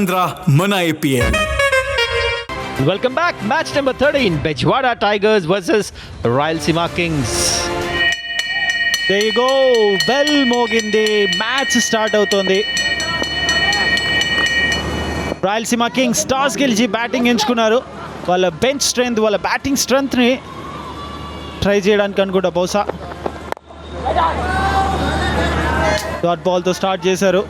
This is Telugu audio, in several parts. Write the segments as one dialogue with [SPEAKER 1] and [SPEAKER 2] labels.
[SPEAKER 1] Andhra, Mana APL.
[SPEAKER 2] Welcome back. Match number 13. Bejwada Tigers versus Rayalaseema Kings. There you go. Bell mogindi. Match start అవుతోంది. రాయలసీమ కింగ్స్ టాస్ గెలిచి బ్యాటింగ్ ఎంచుకున్నారు. వాళ్ళ బెంచ్ స్ట్రెంగ్త్, వాళ్ళ బ్యాటింగ్ స్ట్రెంగ్త్ని ట్రై చేయడానికి అనుకుంటా బహుశా. డాట్ బాల్తో స్టార్ట్ చేశారు.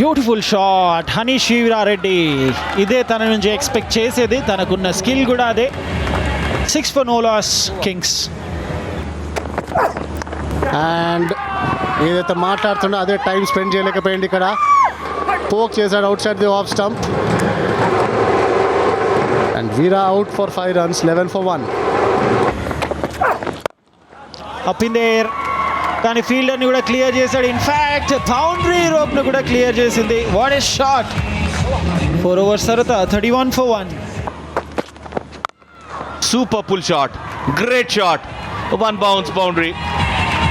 [SPEAKER 2] Beautiful shot Hanish Veerareddy. ఇదే తన నుంచి ఎక్స్పెక్ట్ చేసేది, తనకున్న స్కిల్ కూడా అదే. 6 for no loss Kings.
[SPEAKER 3] And ఏదైతే మాట్లాడుతున్నా అదే టైం స్పెండ్ చేయలేకపోయింది. ఇక్కడ పోక్ చేశాడు out side the off stump. And Veera out for 5 runs, 11 for 1.
[SPEAKER 2] Up in there, కానీ ఫీల్డర్ని కూడా క్లియర్ చేశాడు. ఇన్ఫ్యాక్ట్ బౌండరీ రోప్ను కూడా క్లియర్ చేసింది. What a shot. 4 overs తర్వాత 31 for 1.
[SPEAKER 4] Super pull shot, great shot, 1 bounce boundary.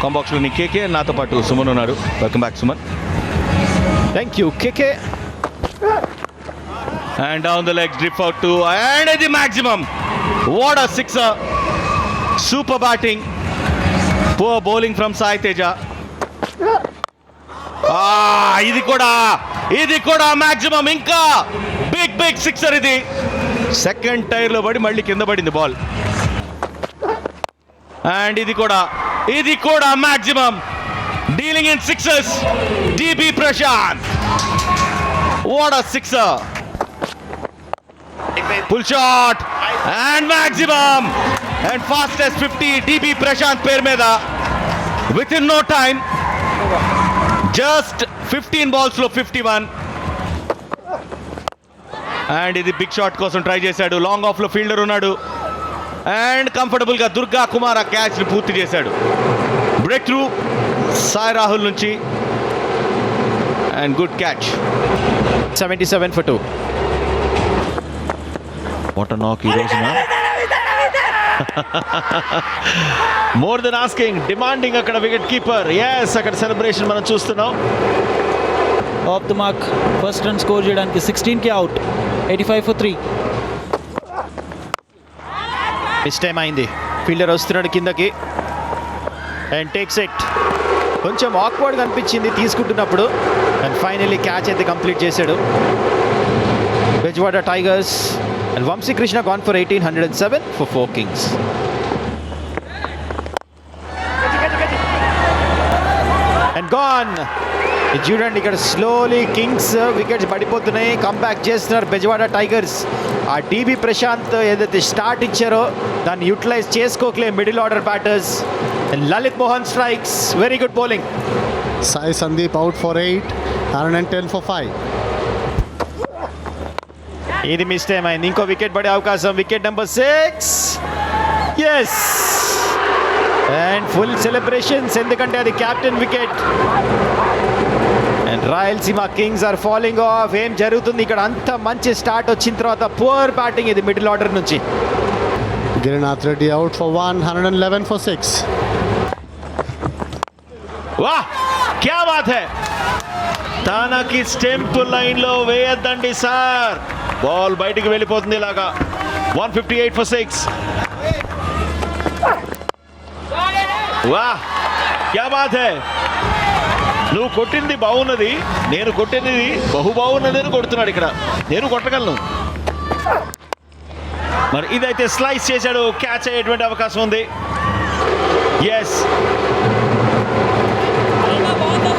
[SPEAKER 4] కాంబాక్స్లోని కేకే, నాతో పాటు సుమన్ ఉన్నారు. Welcome back Suman.
[SPEAKER 2] Thank you KK.
[SPEAKER 4] And down the legs, drip out to, and ఇది maximum. What a sixer. Super batting, poor bowling from Sai Teja. ఇది కూడా మ్యాక్సిమం. ఇంకా బిగ్ సిక్సర్ ఇది. సెకండ్ టైర్లో పడి మళ్ళీ కింద పడింది బాల్. అండ్ ఇది కూడా maximum. Dealing in sixers, DB Prashanth. What a sixer. Full shot and maximum. And fastest 50 DB Prashanth పేరు మీద. With in no time, just 15 balls లో 51. అండ్ ఇది బిగ్ షాట్ కోసం ట్రై చేశాడు. లాంగ్ ఆఫ్ లో ఫీల్డర్ ఉన్నాడు. అండ్ కంఫర్టబుల్ గా దుర్గా కుమార్ ఆ క్యాచ్ ని పూర్తి చేశాడు. బ్రేక్ త్రూ సాయి రాహుల్ నుంచి. And good catch.
[SPEAKER 2] 77 for 2.
[SPEAKER 4] What a నాక్ ఈ రోజున.
[SPEAKER 2] మోర్ దెన్ ఆస్కింగ్, డిమాండింగ్ అక్కడ వికెట్ కీపర్. ఎస్, అక్కడ సెలబ్రేషన్ మనం చూస్తున్నాం. Of the mark, first run score చేయడానికి 16కి అవుట్. 85 for 3. మిస్ టైం అయింది. ఫీల్డర్ వస్తున్నాడు కిందకి అండ్ టేక్స్ ఇట్. కొంచెం ఆక్వర్డ్గా అనిపించింది తీసుకుంటున్నప్పుడు. అండ్ ఫైనల్లీ క్యాచ్ అయితే కంప్లీట్ చేశాడు. బెజ్వాడా tigers and Vamsi Krishna gone for 18, 107 for 4 Kings. And gone. చూడండి ఇక్కడ స్లోలీ కింగ్స్ వికెట్స్ పడిపోతున్నాయి. కంబ్యాక్ చేస్తున్నారు బెజవాడ టైగర్స్. ఆ డిబి ప్రశాంత్ ఏదైతే స్టార్ట్ ఇచ్చారో దాన్ని యూటిలైజ్ చేసుకోకలే middle order batters. And Lalith Mohan strikes. Very good bowling.
[SPEAKER 3] Sai Sandeep out for 8, 110 for 5.
[SPEAKER 2] ఇది మిస్ టైం అయింది. ఇంకో వికెట్ పడే అవకాశం. Wicket number 6. Yes, and full celebrations, ఎందుకంటే అది captain wicket. And Rayalaseema Kings are following off. ఏం జరుగుతుంది ఇక్కడ? అంత మంచి స్టార్ట్ వచ్చిన తర్వాత పువర్ బ్యాటింగ్ ఇది మిడిల్ ఆర్డర్ నుంచి.
[SPEAKER 3] Girinath Reddy out for 1, 111 for 6.
[SPEAKER 2] వాహ్, క్యా బాత్ హై. తనకి స్టెంప్ లైన్లో వేయద్దండి సార్. బాల్ బయటికి వెళ్ళిపోతుంది ఇలాగా. 158 for 6. వాహ్, క్యా బాత్ హై. నువ్వు కొట్టింది బాగున్నది, నేను కొట్టింది బహు బాగున్నది అని కొడుతున్నాడు ఇక్కడ. నేను కొట్టగలను. మరి ఇదైతే స్లైస్ చేశాడు. క్యాచ్ అయ్యేటువంటి అవకాశం ఉంది. ఎస్,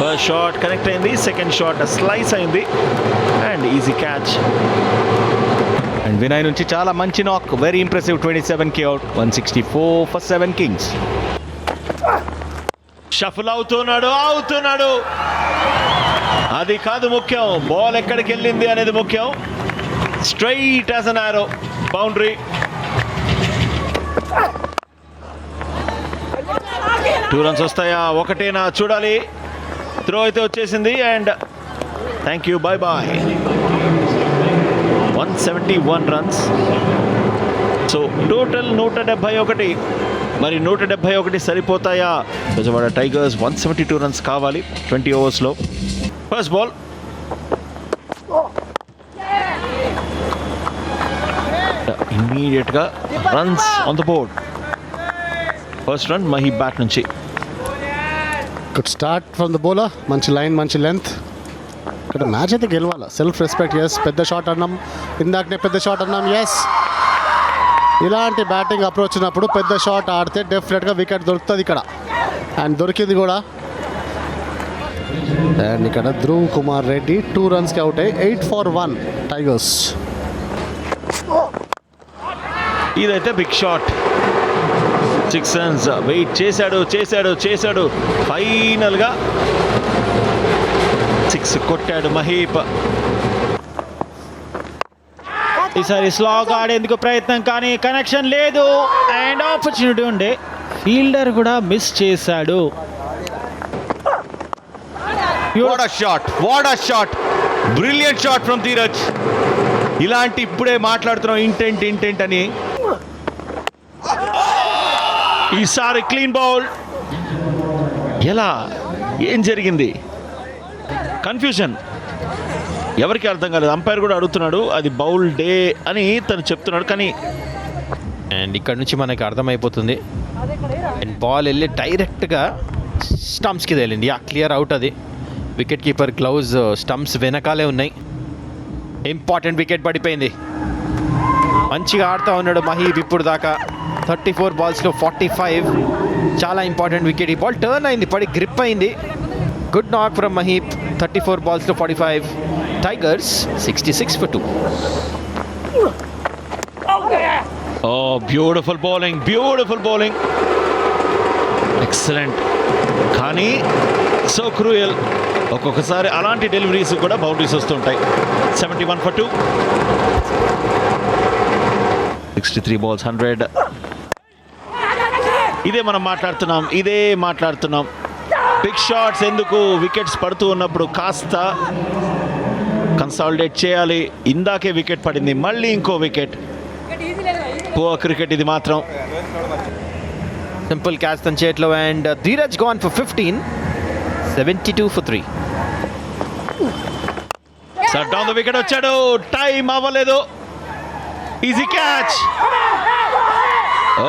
[SPEAKER 2] ఫస్ట్ షాట్ కనెక్ట్ అయింది, సెకండ్ షాట్ స్లైస్ అయింది. And easy catch. And Vinay నుంచి చాలా మంచి నాక్. Very impressive. 27కి అవుట్. 164 for 7 Kings. షఫుల్ అవుతున్నాడు. అది కాదు ముఖ్యం, బాల్ ఎక్కడికి వెళ్ళింది అనేది ముఖ్యం. స్ట్రైట్ యాజ్ అన్ ఆరో, బౌండరీ. 2 runs వస్తాయా, ఒకటేనా చూడాలి. త్రో అయితే వచ్చేసింది. And thank you, bye bye. 171 runs. So total 171.
[SPEAKER 4] మరి 171 సరిపోతాయా? బెజవాడ టైగర్స్ 172 రన్స్ కావాలి 20 ఓవర్స్లో. ఫస్ట్ బాల్ ఇమ్మీడియట్గా runs on the board. First run Maheeb bat నుంచి.
[SPEAKER 3] Good start from the bowler. మంచి లైన్, మంచి లెంత్. ఇక్కడ మ్యాచ్ అయితే గెలవాలి. Self respect. ఎస్, పెద్ద షాట్ అన్నాం ఇందాకనే, పెద్ద షాట్ అన్నాం. ఎస్, ఇలాంటి బ్యాటింగ్ అప్రోచ్ ఉన్నప్పుడు పెద్ద షాట్ ఆడితే డెఫినెట్గా వికెట్ దొరుకుతుంది ఇక్కడ. అండ్ దొరికింది కూడా. అండ్ ఇక్కడ ధ్రువ్ కుమార్ రెడ్డి 2 రన్స్కి అవుట్ అయ్యి 8 for 1 టైగర్స్.
[SPEAKER 4] ఇదైతే బిగ్ షాట్. 6 రన్స్ వెయిట్ చేశాడు. ఫైనల్గా 6 కొట్టాడు మహీప్.
[SPEAKER 2] ఈసారి స్లాగ్ ఆడేందుకు ప్రయత్నం, కానీ కనెక్షన్ లేదు. అండ్ ఆపర్చునిటీ ఉండే, ఫీల్డర్ కూడా మిస్ చేశాడు.
[SPEAKER 4] What a shot, brilliant shot from Dheeraj. ఇలాంటి ఇప్పుడే మాట్లాడుతున్నాం ఇంటెంట్ అని. ఈసారి క్లీన్ బౌల్. ఎలా, ఏం జరిగింది? కన్ఫ్యూజన్, ఎవరికి అర్థం కాలేదు. అంపైర్ కూడా అడుగుతున్నాడు, అది బౌల్ డే అని తను చెప్తున్నాడు. కానీ
[SPEAKER 2] అండ్ ఇక్కడ నుంచి మనకి అర్థమైపోతుంది. అండ్ బాల్ వెళ్ళి డైరెక్ట్గా స్టంప్స్కి తేలింది. Clear out. అది వికెట్ కీపర్ గ్లౌజ్ స్టంప్స్ వెనకాలే ఉన్నాయి. ఇంపార్టెంట్ వికెట్ పడిపోయింది. మంచిగా ఆడుతూ ఉన్నాడు మహీబ్ ఇప్పుడు దాకా. 34 balls 45. చాలా ఇంపార్టెంట్ వికెట్. ఈ బాల్ టర్న్ అయింది, పడి గ్రిప్ అయింది. Good knock from Maheeb. 34 balls 45. Tigers 66 for 2.
[SPEAKER 4] Beautiful bowling, excellent. కానీ సో క్రూయల్. ఒక్కొక్కసారి అలాంటి డెలివరీస్ కూడా బౌండరీస్ వస్తుంటాయి. 71 for 2. 63 balls 100. ఇదే మాట్లాడుతున్నాం. బిగ్ షాట్స్ ఎందుకు? వికెట్స్ పడుతూ ఉన్నప్పుడు కాస్త కన్సాలిడేట్ చేయాలి. ఇందాకే వికెట్ పడింది, మళ్ళీ ఇంకో వికెట్. పోర్ క్రికెట్ ఇది మాత్రం.
[SPEAKER 2] సింపుల్ క్యాచ్ తన చేతిలో. And Dheeraj gone for 15. 72 for 3.
[SPEAKER 4] సర్ డౌన్ ద వికెట్ వచ్చాడు. టైం అవ్వలేదు. Easy catch.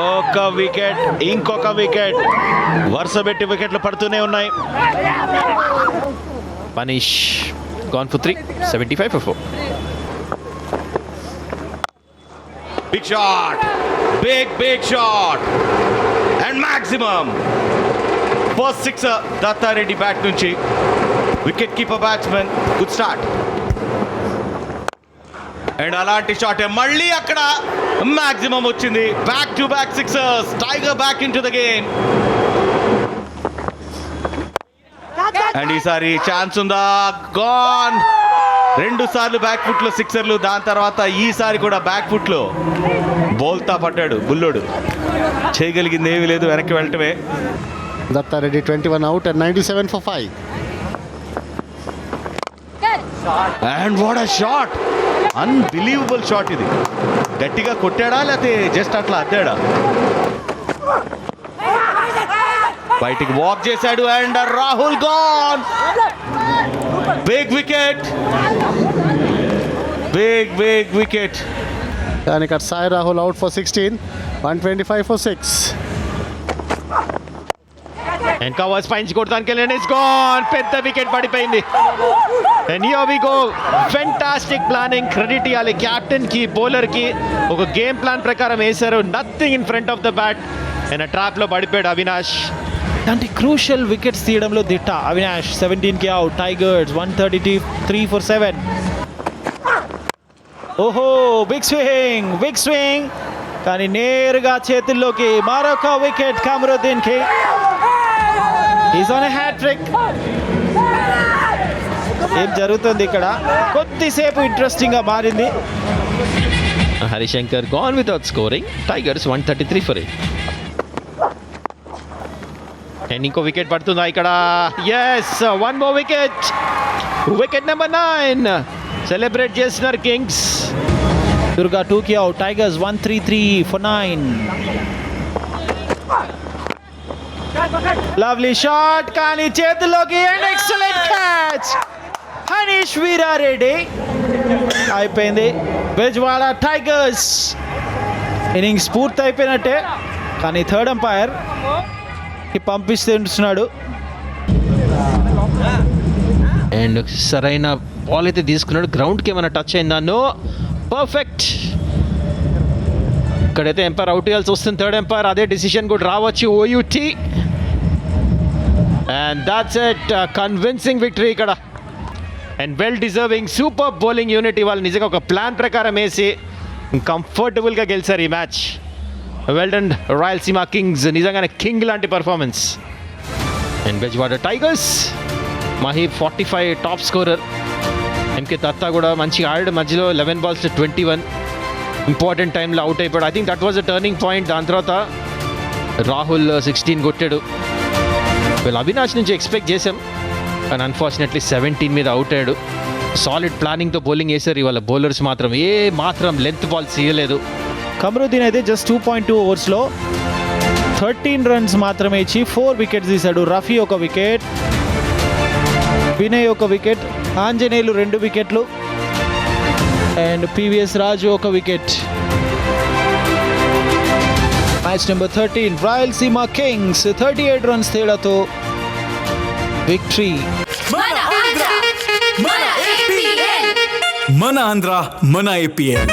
[SPEAKER 4] ఒక వికెట్, ఇంకొక వికెట్. వరుస పెట్టి వికెట్లు పడుతూనే ఉన్నాయి.
[SPEAKER 2] Manish gone for 3. 75 for 4.
[SPEAKER 4] Big shot, big shot and maximum. First 6 Dattareddy bat నుంచి. Wicket keeper batsmen. Good start. And అలాంటి షాట్ మళ్ళీ అక్కడ మాక్సిమం వచ్చింది. Back to back 6ers. Tiger back into the game. And ఈసారి ఛాన్స్ ఉందా? గాన్. 2 సార్లు బ్యాక్ ఫుట్లో 6ers. దాని తర్వాత ఈసారి కూడా బ్యాక్ ఫుట్లో బోల్తా పడ్డాడు బుల్లోడు. చేయగలిగింది ఏమీ లేదు, వెనక్కి వెళ్ళటమే.
[SPEAKER 3] Dattareddy 21 out and 97 for 5.
[SPEAKER 4] And what a shot, unbelievable shot. ఇది గట్టిగా కొట్టాడా లేకపోతే జస్ట్ అట్లా అద్దాడా? బయటికి వాక్ చేశాడు. And Rahul gone. Big wicket.
[SPEAKER 3] కానీ ఇక్కడ Sai Rahul out for 16. 125 for 6.
[SPEAKER 2] And covers పైంచి కొడతానికి వెళ్ళండి. It's gone. పెద్ద వికెట్ పడిపోయింది. And here we go. Fantastic planning. Credit ఇవ్వాలి క్యాప్టెన్ కి, బౌలర్ కి. ఒక గేమ్ ప్లాన్ ప్రకారం వేశారు. Nothing in front of the bat. And trap లో పడిపోయాడు అవినాష్. అంటే క్రూషియల్ వికెట్స్ తీయడంలో దిట్ట అవినాష్. 17కి అవుట్. Tigers 133 for 7. ఓహో, బిగ్ స్వింగ్. కానీ నేరుగా చేతుల్లోకి. మరొక వికెట్ కమరుద్దీన్ కి. Is on a hattrick. ఏం జరుగుతుంది ఇక్కడ? కొద్దిసేపు ఇంట్రెస్టింగ్ గా మారింది. Harishankar gone without scoring. Tigers 133 for 8. And ఇంకో వికెట్ పడుతుందా ఇక్కడ? ఎస్, 1 more wicket. Wicket number 9. Celebrate చేస్తున్నారు కింగ్స్. దుర్గా 2కి out. Tigers 133 for 9. Lovely shot కానీ చేతిలోకి and excellent catch Hanish Veerareddy. అయిపోయింది బెజవాడ టైగర్స్ ఇన్నింగ్స్ పూర్తి అయిపోయినట్టే. కానీ థర్డ్ అంపైర్ పంపిస్తున్నాడు.
[SPEAKER 1] అండ్ సరైన బాల్ అయితే తీసుకున్నాడు. గ్రౌండ్కి ఏమైనా టచ్ అయిందానో పర్ఫెక్ట్. ఇక్కడైతే ఎంపైర్ అవుట్ చేయాల్సి వస్తుంది. థర్డ్ ఎంపైర్ అదే డిసిషన్ కూడా రావచ్చు. O U T and that's it. Convincing victory ఇక్కడ and well deserving. Super bowling unit ఇవాళ నిజంగా ఒక ప్లాన్ ప్రకారం వేసి కంఫర్టబుల్గా గెలిచారు ఈ match. Well done Rayalaseema kings. నిజంగానే కింగ్ లాంటి performance. And Bezawada tigers Mahi 45 top scorer. MK Datta కూడా మంచిగా ఆడాడు. మధ్యలో 11 balls to 21 ఇంపార్టెంట్ టైంలో అవుట్ అయిపోయాడు. I think that was a turning point. దాని తర్వాత రాహుల్ 16 కొట్టాడు. వీళ్ళు అవినాష్ నుంచి ఎక్స్పెక్ట్ చేసాం కానీ అన్ఫార్చునేట్లీ 17 మీద అవుట్ అయ్యాడు. సాలిడ్ ప్లానింగ్తో బౌలింగ్ వేశారు ఇవాళ బౌలర్స్. మాత్రం లెంత్ బాల్స్ ఇవ్వలేదు.
[SPEAKER 2] కమరుద్దీన్ అయితే జస్ట్ 2.2 ఓవర్స్లో 13 runs మాత్రమే ఇచ్చి 4 wickets తీశాడు. రఫీ ఒక వికెట్, వినయ్ ఒక వికెట్, ఆంజనేయులు 2 వికెట్లు అండ్ పివిఎస్ రాజు ఒక wicket. Match number 13 Rayalaseema Kings 38 runs తేడాతో విక్టరీ.
[SPEAKER 5] మన ఆంధ్ర మన APL